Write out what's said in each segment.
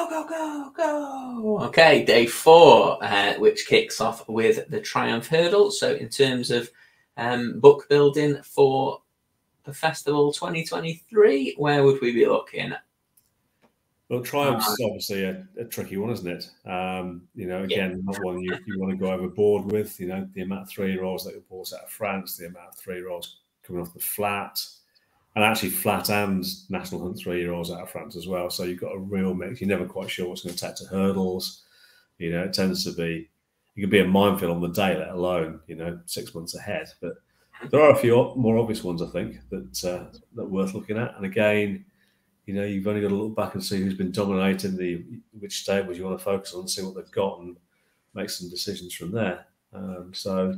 Go, go, go, go. Okay, day 4, which kicks off with the Triumph Hurdle. So in terms of book building for the Festival 2023, where would we be looking? Well, Triumph's obviously a tricky one, isn't it? Again, not one you want to go overboard with. The amount of 3-year-olds that were brought out of France, the amount of 3-year-olds coming off the flat, and actually flat and National Hunt 3-year-olds out of France as well. So you've got a real mix. You're never quite sure what's going to take to hurdles. It tends to be, it can be a minefield on the day, let alone 6 months ahead. But there are a few more obvious ones, I think, that are worth looking at. And again, you've only got to look back and see who's been dominating which stables you want to focus on, see what they've got, and make some decisions from there. So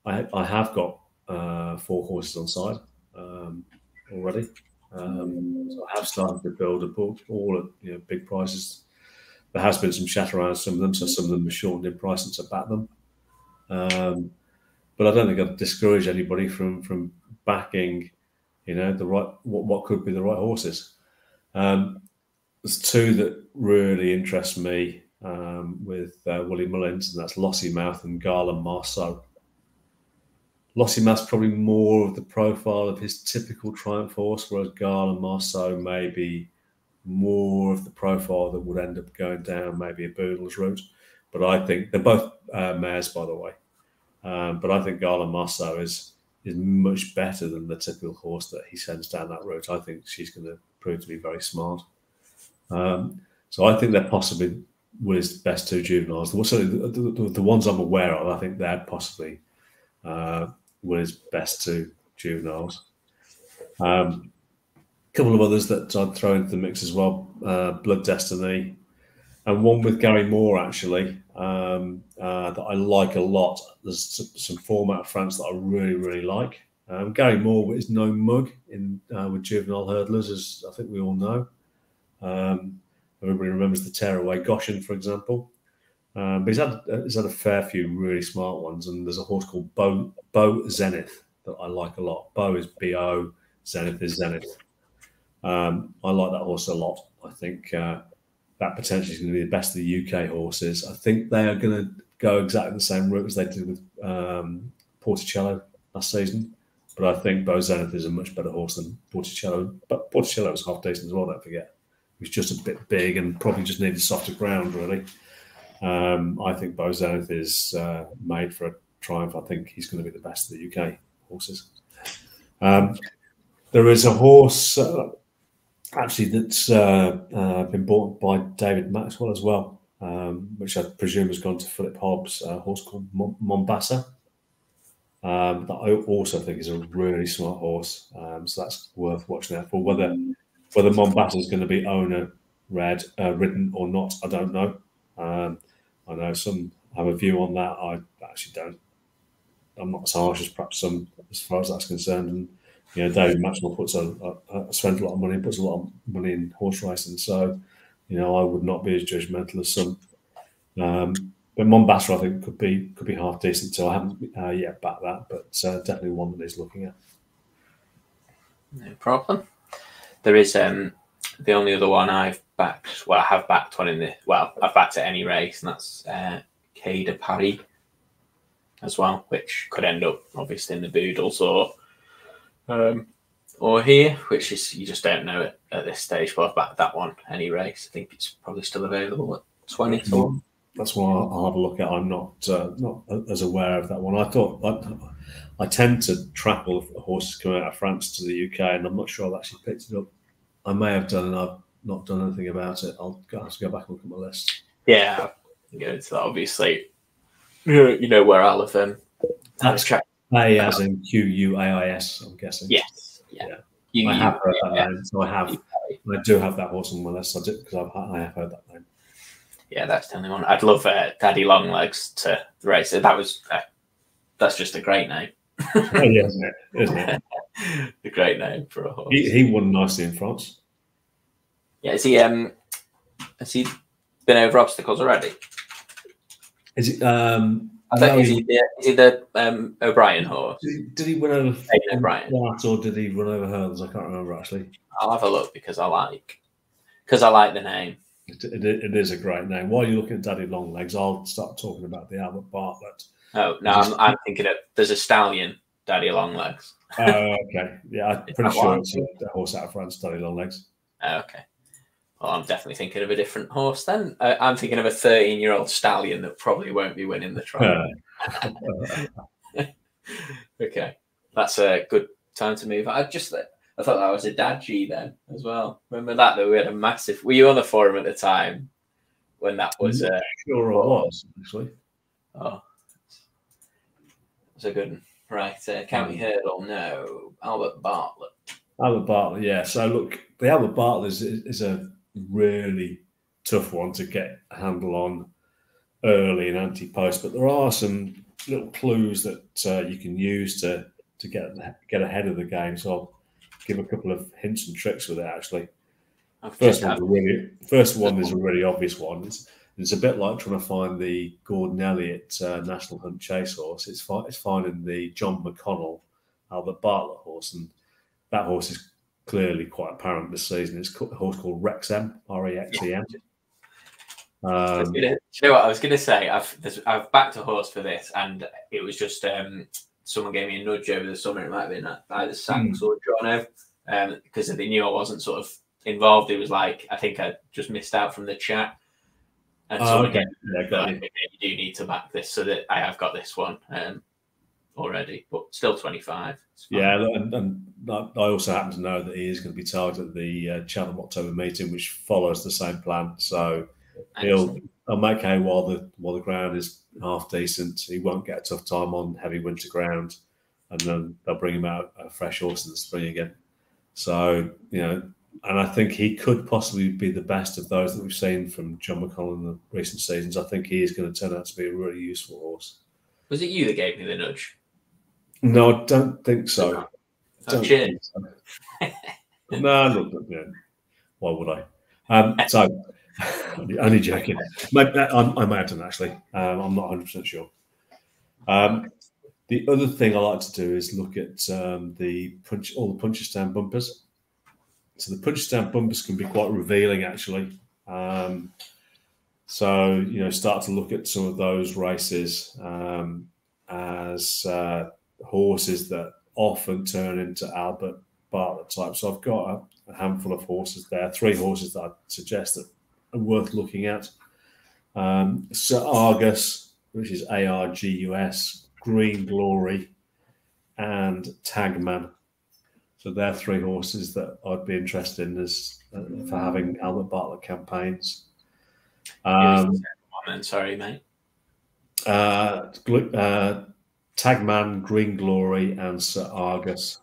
I have got 4 horses on side already. So I have started to build a book, all at big prices. There has been some chatter around some of them, so some of them are shortened in price since I backed them. But I don't think I'd discourage anybody from backing, the right what could be the right horses. There's 2 that really interest me with Willie Mullins, and that's Lossiemouth and Garland Marceau. Lossiemouth's probably more of the profile of his typical Triumph horse, whereas Garland Marceau may be more of the profile that would end up going down maybe a Boodle's route. But I think they're both mares, by the way. But I think Garland Marceau is much better than the typical horse that he sends down that route. I think she's going to prove to be very smart. So I think they're possibly Willie's best 2 juveniles. The ones I'm aware of, I think they're possibly Willie's best 2 juveniles. A couple of others that I'd throw into the mix as well, Blood Destiny, and one with Gary Moore, actually, that I like a lot. There's some form out of France that I really, really like. Gary Moore is no mug with juvenile hurdlers, as I think we all know. Everybody remembers the Tearaway Goshen, for example. But he's had a fair few really smart ones, and there's a horse called Beau Zenith that I like a lot. Beau is B-O, Zenith is Zenith. I like that horse a lot. I think that potentially is going to be the best of the UK horses. I think they are going to go exactly the same route as they did with Porticello last season. But I think Beau Zenith is a much better horse than Porticello. But Porticello was half decent as well, don't forget. He was just a bit big and probably just needed softer ground, really. I think Beau Zenith is made for a Triumph. I think he's going to be the best of the UK horses. There is a horse actually that's been bought by David Maxwell as well, which I presume has gone to Philip Hobbs, a horse called Mombasa. That I also think is a really smart horse. So that's worth watching out for. Whether Mombasa is going to be owner ridden or not, I don't know. I know some have a view on that. I actually don't. I'm not as harsh as perhaps some, as far as that's concerned. And David Maxwell spends a lot of money, puts a lot of money in horse racing. So, I would not be as judgmental as some. But Mombasa, I think, could be half decent too. I haven't yet backed that, but definitely one that he's looking at. No problem. There is the only other one I've backed. Well, I have backed one I've backed at any race, and that's Quais De Paris as well, which could end up obviously in the Boodles or here, which is you just don't know it at this stage. But I've backed that one any race. I think it's probably still available at 20 to 1. That's what I'll have a look at. I'm not as aware of that one. I thought I tend to track all the horses coming out of France to the UK, and I'm not sure I've actually picked it up. I may have done, and I've not done anything about it. I'll have to go back and look at my list. Yeah, go into that. Obviously, you know where I'll have That's A as in Quais, I'm guessing. Yes. Yeah. I have heard that name, so I do have that horse on my list. I do because I have heard that name. Yeah, that's the only one. I'd love Daddy Longlegs to race it. That's just a great name. Oh, yeah, isn't it? A great name for a horse. He won nicely in France. Yeah, has he been over obstacles already? Is it? I think is he the O'Brien horse? Did he win over O'Brien, or did he run over hurdles? I can't remember actually. I'll have a look because I like the name. It is a great name. While you're looking at Daddy Longlegs, I'll start talking about the Albert Bartlett. Oh no, I'm thinking of there's a stallion, Daddy Longlegs. Okay, yeah, I'm pretty sure it's a horse out of France, Daddy Longlegs. Okay. Well, I'm definitely thinking of a different horse then. I'm thinking of a 13-year-old stallion that probably won't be winning the trial. Okay, that's a good time to move. I thought that was a dad G then as well. Remember that we had a massive. Were you on the forum at the time when that was? Sure, I was actually. Oh, that's a good one. Right, County Hurdle, no. Albert Bartlett. Albert Bartlett, yeah. So look, the Albert Bartlett is a really tough one to get a handle on early in anti-post, but there are some little clues that you can use to get ahead of the game. So I'll give a couple of hints and tricks with it. Actually, first one is a really obvious one. It's a bit like trying to find the Gordon Elliott National Hunt Chase horse. It's finding the John McConnell Albert Bartlett horse, and that horse is clearly quite apparent this season. It's a horse called Rexem, Rexem. You know what I was going to say? I've backed a horse for this, and it was just someone gave me a nudge over the summer. It might have been either Sachs or Jono, because they knew I wasn't sort of involved. It was like I think I just missed out from the chat. And Okay. You do need to back this, so that I have got this one already, but still 25. Yeah, and I also happen to know that he is going to be targeted at the Chatham October meeting, which follows the same plan. So he'll make hay while the ground is half decent. He won't get a tough time on heavy winter ground, and then they'll bring him out a fresh horse in the spring again. So and I think he could possibly be the best of those that we've seen from John McConnell in the recent seasons. I think he is going to turn out to be a really useful horse. Was it you that gave me the nudge? No, I don't think so. Cheers. No, look, why would I? So, only joking. I may have done, actually. I'm not 100% sure. The other thing I like to do is look at all the Punchestown bumpers. So the Punchestown bumpers can be quite revealing, actually. So, start to look at some of those races as horses that often turn into Albert Bartlett type. So I've got a handful of horses there, 3 horses that I suggest that are worth looking at. Sir Argus, which is Argus, Green Glory, and Tagman. So they're 3 horses that I'd be interested in as for having Albert Bartlett campaigns. Sorry, mate. Tagman, Green Glory, and Sir Argus.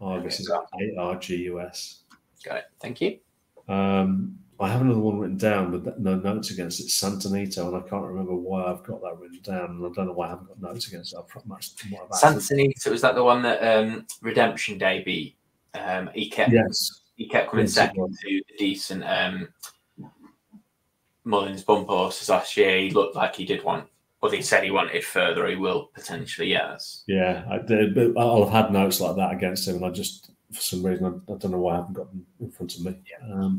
Argus is Argus. Got it. Thank you. I have another one written down with no notes against it. Santonito, and I can't remember why I've got that written down, and I don't know why I haven't got notes against it. Santonito, was that the one that Redemption Day beat? He kept coming second to the decent Mullins bump horses last year. He looked like he did want. Well, he said he wanted further. He will potentially, yes. Yeah, I did. But I'll have had notes like that against him, and I just, for some reason, I don't know why I haven't got them in front of me. Yeah.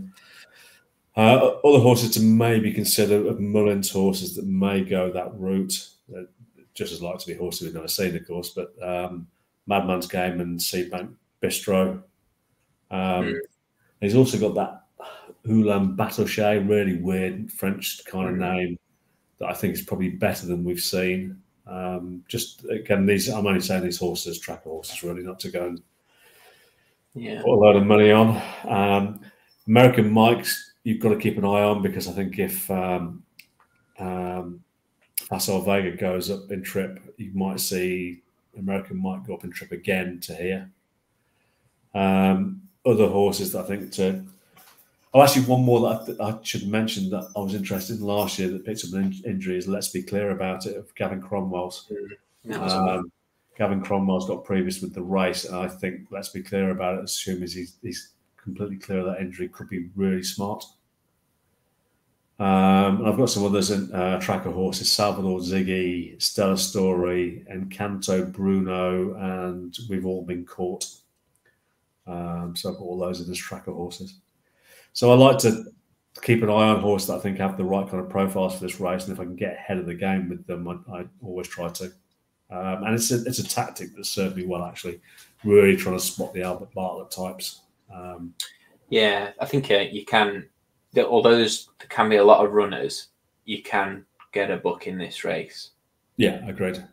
Other horses to maybe consider of Mullins horses that may go that route. Just as likely to be horses we've never seen, of course, but Madman's Game and Seabank Bistro. He's also got that Ulan Batochet, really weird French kind of name that I think is probably better than we've seen. Just again, I'm only saying these horses, tracker horses, really, not to go and put a load of money on. American Mike's, you've got to keep an eye on, because I think if Facile Vega goes up in trip, you might see American Mike go up in trip again to here. Other horses that I think to... Oh, actually, one more that I should mention that I was interested in last year that picked up an injury is Let's Be Clear About It, of Gavin Cromwell's. Gavin Cromwell's got previous with the race, and I think Let's Be Clear About It, assuming he's completely clear of that injury, could be really smart. I've got some others in tracker horses: Salvador Ziggy, Stella Story, Encanto Bruno, and We've All Been Caught. So I've got all those in as tracker horses. So I like to keep an eye on horses that I think have the right kind of profiles for this race, and if I can get ahead of the game with them, I always try to. And it's a tactic that served me well, actually. Really trying to spot the Albert Bartlett types. Yeah, I think you can. Although there can be a lot of runners, you can get a book in this race. Yeah, agreed.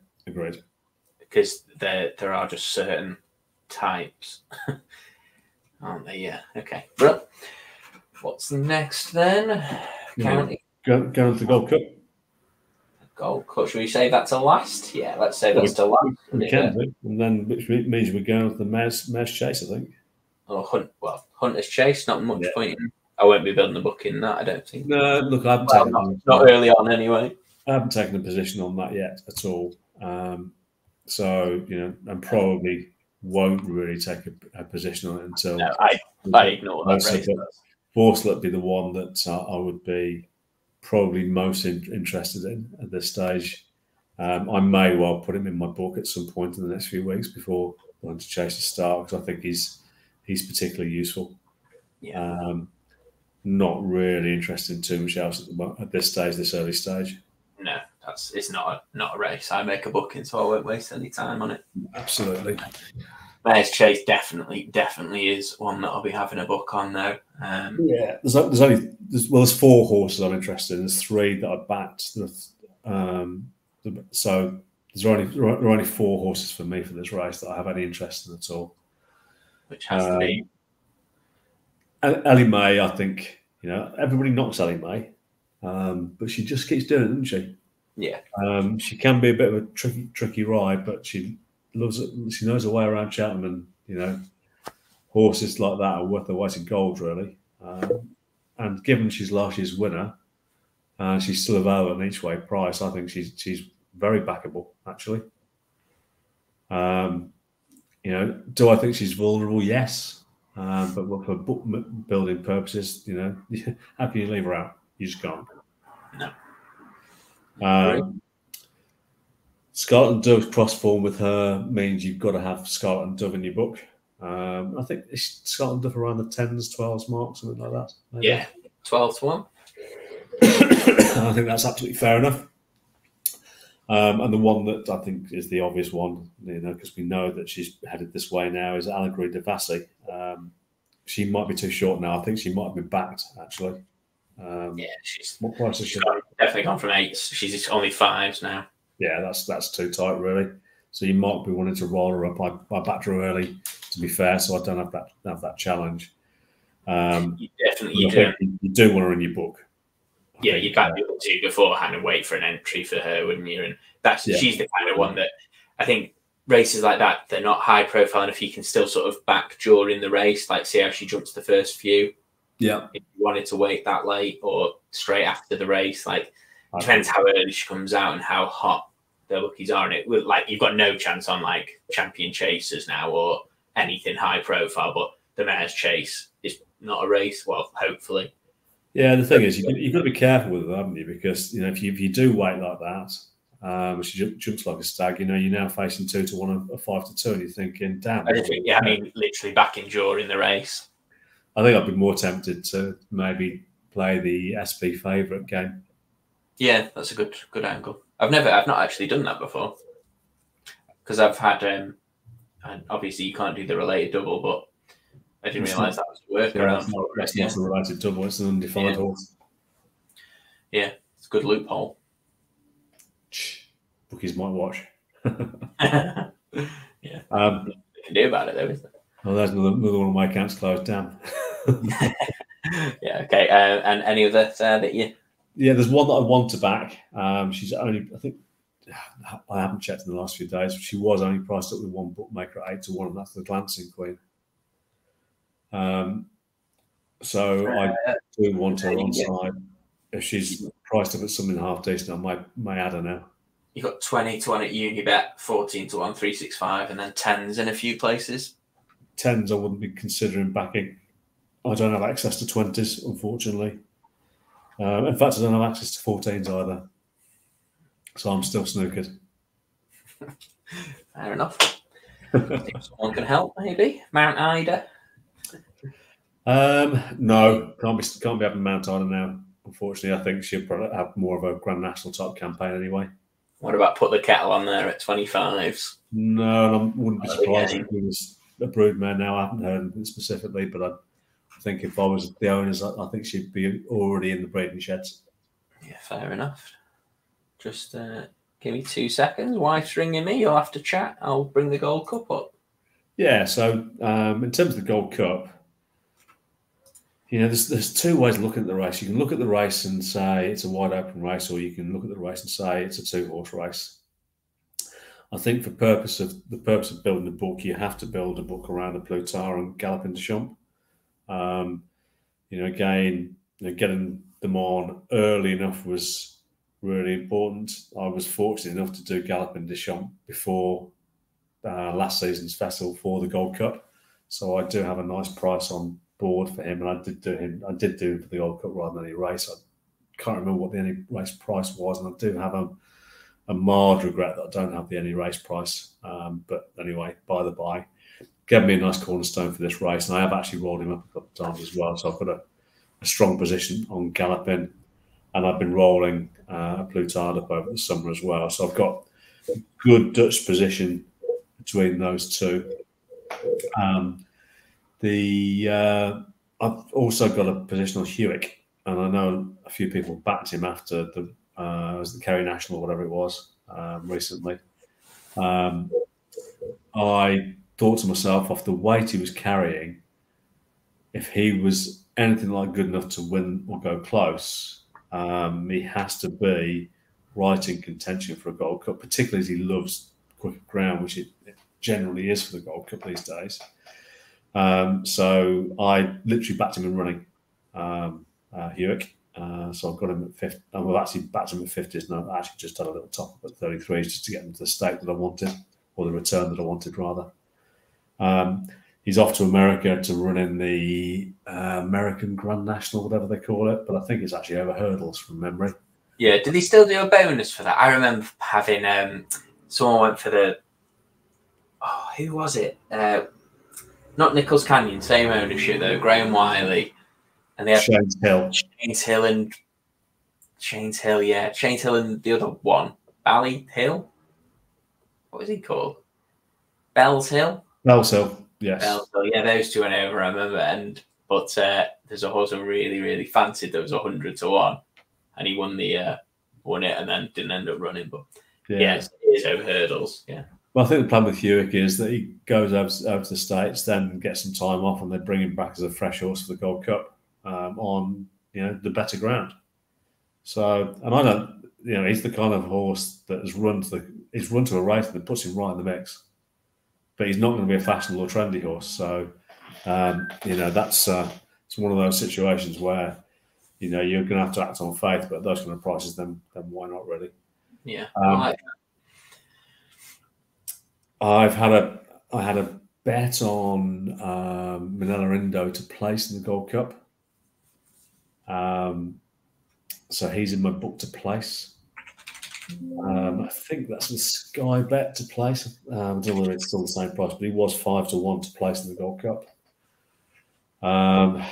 Because there are just certain types, aren't they? Yeah. Okay. Well, what's next then? County. Go to the Gold Cup. Gold Cup. Should we say that's a last? Yeah, let's say that's to last. We can do, and then which means we're going with the Mare's Chase, I think. Or Hunter's Chase. Not much point in. I won't be building a book in that, I don't think. No, look, I haven't not early on anyway. I haven't taken a position on that yet at all. So, and probably won't really take a position on it until... No, I ignore that race. Horselet would be the one that I would be probably most interested in at this stage. I may well put him in my book at some point in the next few weeks before going to Chase the Start, because I think he's particularly useful. Yeah. Not really interested in too much else at this stage, this early stage. No, it's not a race. I make a booking, so I won't waste any time on it. Absolutely. Mare's Chase definitely is one that I'll be having a book on now. Yeah, there's 4 horses I'm interested in. There's 3 that I backed. So there are only 4 horses for me for this race that I have any interest in at all. Which has to be Ellie May. I think everybody knocks Ellie May, but she just keeps doing it, doesn't she? Yeah. She can be a bit of a tricky ride, but she loves it. She knows her way around Cheltenham, and horses like that are worth their weight in gold, really. And given she's last year's winner, and she's still available at an each way price, I think she's very backable, actually. Do I think she's vulnerable? Yes. But for book building purposes, how can you leave her out? You just can't. No. Scarlet and Dove's cross form with her means you've got to have Scarlet and Dove in your book. I think Scarlet and Dove around the 10s, 12s mark, something like that. Maybe. Yeah, 12 to 1. I think that's absolutely fair enough. And the one that I think is the obvious one, because we know that she's headed this way now, is Allegory de Vassy. She might be too short now. I think she might have been backed, actually. She's what price is she? Definitely gone from 8s. She's only 5s now. Yeah, that's too tight, really. So you might be wanting to roll her up. I backed her early, to be fair, so I don't have that challenge. You do. You do want her in your book. Yeah, you'd back people to beforehand and wait for an entry for her, wouldn't you? And she's the kind of one that I think races like that, they're not high profile enough. You can still sort of back during the race, like see how she jumps the first few. Yeah. If you wanted to wait that late or straight after the race, like depends how early she comes out and how hot the bookies are. And you've got no chance on like champion chasers now or anything high profile, but the Mare's Chase is not a race. Well, hopefully. Yeah, the thing is, you've got to be careful with it, haven't you? Because if you do wait like that, she jumps like a stag. You're now facing 2 to 1 or 5 to 2, and you're thinking, "Damn!" Literally backing during the race. I think I'd be more tempted to maybe play the SP favourite game. Yeah, that's a good angle. I've not actually done that before because I've had, and obviously you can't do the related double, but I didn't realise that was a workaround. That's not a related double, it's an undefined horse. Yeah, it's a good loophole. Bookies might watch. Yeah. They can do about it though, isn't it? Oh, there's another one of my accounts closed down. Yeah, okay. And any other that you... Yeah, there's one that I want to back. She's only, I think, I haven't checked in the last few days, but she was only priced up with one bookmaker at 8 to 1, and that's the Glancing Queen. So I do want her on side. If she's priced up at something half decent, I may add her now. You've got 20 to 1 at Unibet, 14 to 1, 365, and then 10s in a few places. 10s I wouldn't be considering backing. I don't have access to 20s, unfortunately. In fact, I don't have access to 14s either. So I'm still snookered. Fair enough. I think someone can help, maybe. Mount Ida. No, can't be having Mount Ida now. Unfortunately, I think she'll probably have more of a Grand National type campaign anyway. What about put the kettle on there at 25s? No, I wouldn't be surprised Again. if it was a broodmare now. I haven't heard anything specifically, but I think if I was the owners, I think she'd be already in the breeding sheds. Yeah, fair enough. Just give me 2 seconds. Wife's ringing me. You'll have to chat. I'll bring the Gold Cup up. Yeah, so in terms of the Gold Cup, you know, there's two ways of looking at the race. You can look at the race and say it's a wide open race, or you can look at the race and say it's a 2-horse race. I think for the purpose of building the book, you have to build a book around a Plutard and Galopin Des Champs. You know, again, getting them on early enough was really important. I was fortunate enough to do Galopin Des Champs before last season's festival for the Gold Cup, so I do have a nice price on board for him, and I did do him for the Gold Cup rather than any race. I can't remember what the any race price was, and I do have a mild regret that I don't have the any race price. But anyway, by the by, gave me a nice cornerstone for this race, and I have actually rolled him up a couple of times as well. So I've got a strong position on Galopin, and I've been rolling a Plutard up over the summer as well. So I've got a good Dutch position between those two. I've also got a position on Hewick, and I know a few people backed him after the Kerry National or whatever it was recently. I thought to myself, off the weight he was carrying, if he was anything like good enough to win or go close, he has to be right in contention for a Gold Cup, particularly as he loves quicker ground, which it generally is for the Gold Cup these days. So I literally backed him in running, Hewick. So I've got him at 50. I've actually backed him at 50s now. I actually just had a little top up at 33s just to get him to the stake that I wanted, or the return that I wanted, rather. He's off to America to run in the American Grand National, whatever they call it, but I think it's actually over hurdles from memory. Yeah, did he still do a bonus for that? I remember having someone went for the who was it? Not Nichols Canyon, same ownership though, Graham Wiley. And they had Shane's Hill. Shane's Hill, yeah. Shane's Hill and the other one. Bally Hill? What was he called? Bell's Hill? Bell's Hill, yes. Bell's Hill, yeah, those two went over, I remember. But there's a horse I really, really fancied that was 100 to 1. And he won it and then didn't end up running. But yeah it is over hurdles, yeah. Well, I think the plan with Hewick is that he goes over to the States, then gets some time off, and they bring him back as a fresh horse for the Gold Cup on the better ground. So, and I don't, he's the kind of horse that has run to a race and puts him right in the mix. But he's not going to be a fashionable or trendy horse. So, that's it's one of those situations where you're going to have to act on faith. But those kind of prices, then why not really? Yeah. I had a bet on Manila Indo to place in the Gold Cup. So he's in my book to place. I think that's the Sky bet to place. I don't know whether it's still the same price, but he was 5 to 1 to place in the Gold Cup. I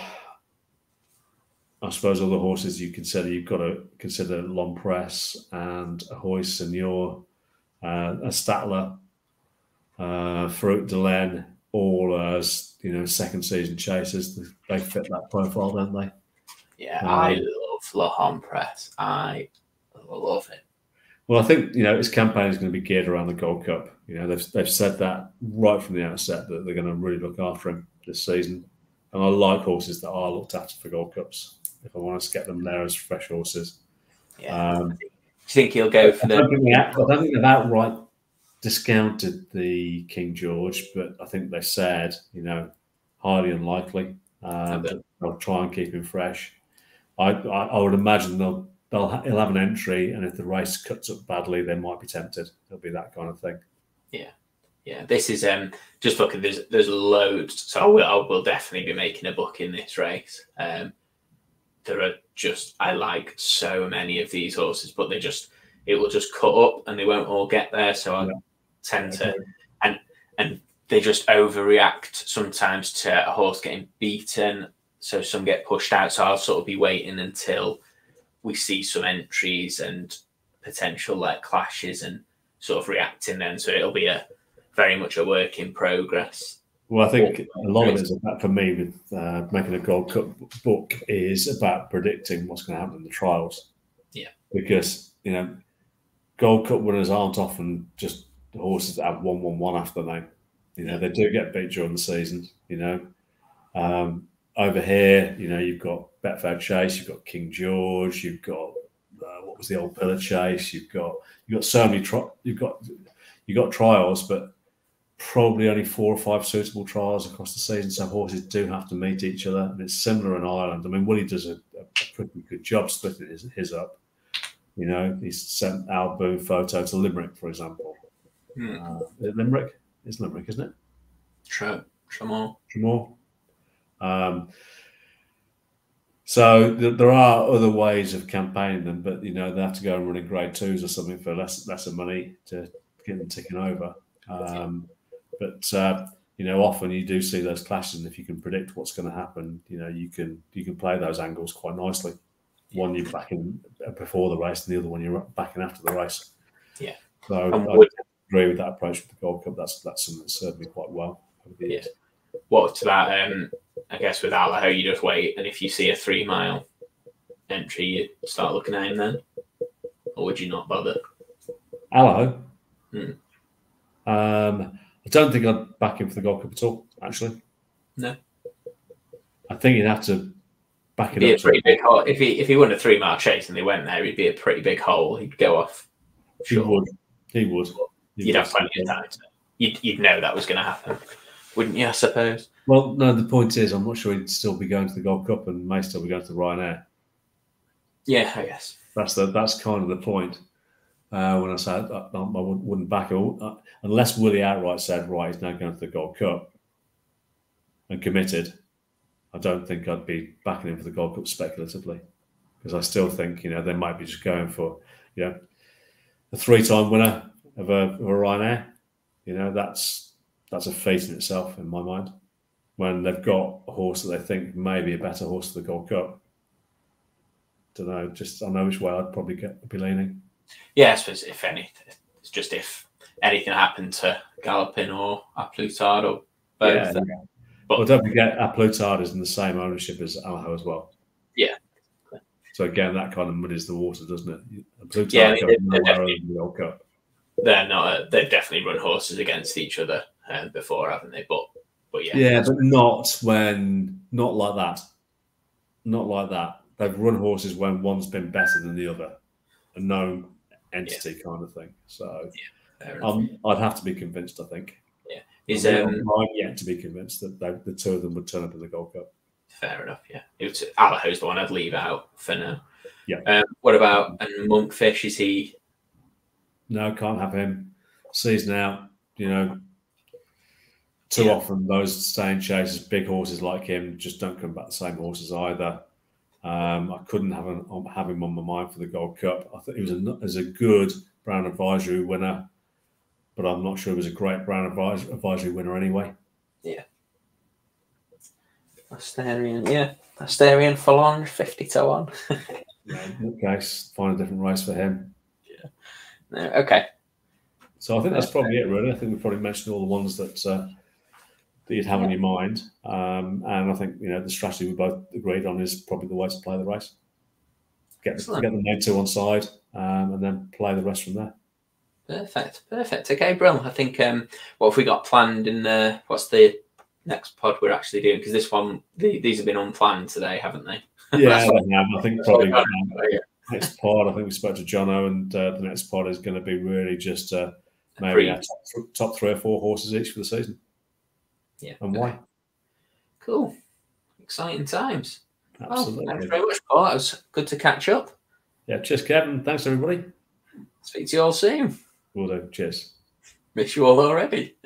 suppose other horses you've got to consider Long Press and a Hoy Senior, a Statler, Fruit de Laine, all as second season chasers. They fit that profile, don't they? Yeah, I love Long Press. I love it. Well, I think his campaign is going to be geared around the Gold Cup. They've said that right from the outset that they're going to really look after him this season. And I like horses that are looked after for Gold Cups. If I want to get them there as fresh horses. Yeah. Do you think he'll go for I don't think they've outright discounted the King George, but I think they said, highly unlikely that they'll try and keep him fresh. I would imagine he'll have an entry, and if the race cuts up badly, they might be tempted. It'll be that kind of thing. Yeah. This is just looking. There's loads, so I will definitely be making a book in this race. There are I like so many of these horses, but it will just cut up, and they won't all get there. So I tend to, and they just overreact sometimes to a horse getting beaten. so some get pushed out. So I'll sort of be waiting until we see some entries and potential like clashes and sort of reacting then. So it'll be very much a work in progress. Well, I think a lot of it is about, for me, with making a Gold Cup book, is about predicting what's going to happen in the trials. Yeah. Because, Gold Cup winners aren't often just the horses that have 1-1-1 after the name. They do get beat during the season, Over here, you've got Betfair Chase, you've got King George, you've got what was the old Pillar Chase, you've got so many you've got trials, but probably only 4 or 5 suitable trials across the season. So horses do have to meet each other, and it's similar in Ireland. I mean, Willie does a pretty good job splitting his up. He's sent Al Boone Photo to Limerick, for example. Is it Limerick? It's Limerick, isn't it? Tramore. So there are other ways of campaigning them, but they have to go and run in Grade 2s or something for lesser money to get them ticking over. But often you do see those clashes, and if you can predict what's going to happen, you can play those angles quite nicely. One you're backing before the race, and the other one you're backing after the race. Yeah. So I agree with that approach with the Gold Cup. That's something that served me quite well over the years. What about I guess with Allaho, you just wait, and if you see a 3 mile entry, you start looking at him then, or would you not bother? Allaho. I don't think I'd back him for the Gold Cup at all, actually. No. I think you'd have to back it up. Be a pretty big hole. If he won a 3 mile chase and they went there, he'd be a pretty big hole. He'd go off. Sure. He would. You'd have plenty of time. You'd know that was going to happen, wouldn't you, I suppose? Well, no, the point is, I'm not sure he'd still be going to the Gold Cup and may still be going to the Ryanair. Yeah, I guess. That's kind of the point. When I said I wouldn't back it, unless Willie outright said, right, he's now going to the Gold Cup and committed. I don't think I'd be backing him for the Gold Cup speculatively, because I still think they might be just going for a 3-time winner of a Ryanair. That's a feat in itself in my mind. When they've got a horse that they think may be a better horse for the Gold Cup, don't know. I know which way I'd probably be leaning. Yeah, I suppose if anything happened to Gallopin or A Plutard or both. Yeah. But don't forget, A Plutard is in the same ownership as Allaho as well. Yeah. So again, that kind of muddies the water, doesn't it? A Plutard goes nowhere in the World Cup. They're not. They've definitely run horses against each other before, haven't they? But yeah. Yeah, but not like that. Not like that. They've run horses when one's been better than the other, a known entity kind of thing. So I'd have to be convinced, I think. Yeah. I'm yet to be convinced that the two of them would turn up in the Gold Cup. Fair enough, yeah. Allaho's the one I'd leave out for now. Yeah. What about Monkfish? Is he? No, can't have him. Season out, Too often those staying chases, big horses like him, just don't come back the same horses either. I couldn't have him on my mind for the Gold Cup. I thought he was a good Brown Advisory winner, but I'm not sure he was a great Brown Advisory winner anyway. Yeah. Asterion Falange, 50 to 1. In that case, find a different race for him. Yeah. No, okay. So I think that's probably it, really. I think we've probably mentioned all the ones that you'd have on your mind. And I think, the strategy we both agreed on is probably the way to play the race. Get the main two on side and then play the rest from there. Perfect. Okay, brilliant. I think what have we got planned in what's the next pod we're actually doing? Because this one, these have been unplanned today, haven't they? Yeah, I think probably next pod, I think we spoke to Jono, and the next pod is going to be really just maybe our top 3 or 4 horses each for the season. Yeah. And why? Cool. Exciting times. Absolutely. Thanks very much, Paul. It was good to catch up. Yeah, cheers, Kevin. Thanks, everybody. Speak to you all soon. Will do. Cheers. Miss you all already.